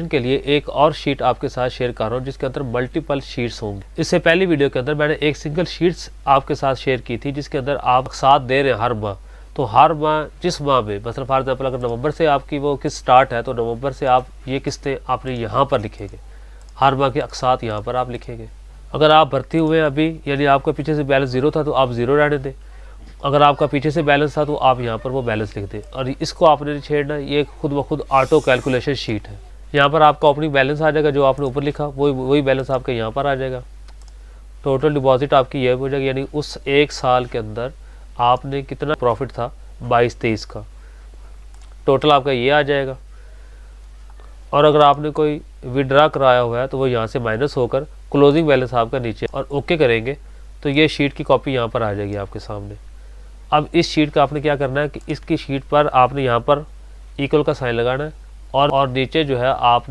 के लिए एक और शीट आपके साथ शेयर कर रहा हूँ जिसके अंदर मल्टीपल शीट्स होंगे। इससे पहली वीडियो के अंदर मैंने एक सिंगल शीट्स आपके साथ शेयर की थी जिसके अंदर आप साथ दे रहे हैं हर माह। तो हर माह जिस माह में मतलब फॉर एग्जाम्पल अगर नवंबर से आपकी वो किस्त स्टार्ट है तो नवंबर से आप ये किस्तें आपने यहाँ पर लिखेंगे, हर माह के अकसात यहाँ पर आप लिखेंगे। अगर आप भर्ती हुए हैं अभी यानी आपका पीछे से बैलेंस ज़ीरो था तो आप ज़ीरो रहने दें, अगर आपका पीछे से बैलेंस था तो आप यहाँ पर वो बैलेंस लिख दें। और इसको आपने नहीं छेड़ना, ये खुद ब खुद ऑटो कैलकुलेशन शीट है। यहाँ पर आपका ओपनिंग बैलेंस आ जाएगा, जो आपने ऊपर लिखा वही बैलेंस आपके यहाँ पर आ जाएगा। टोटल डिपॉजिट आपकी ये हो जाएगी, यानी उस एक साल के अंदर आपने कितना प्रॉफिट था 22-23 का, टोटल आपका ये आ जाएगा। और अगर आपने कोई विड्रा कराया हुआ है तो वो यहाँ से माइनस होकर क्लोजिंग बैलेंस आपका नीचे, और ओके करेंगे तो ये शीट की कॉपी यहाँ पर आ जाएगी आपके सामने। अब इस शीट का आपने क्या करना है कि इसकी शीट पर आपने यहाँ पर इक्वल का साइन लगाना है और नीचे जो है आप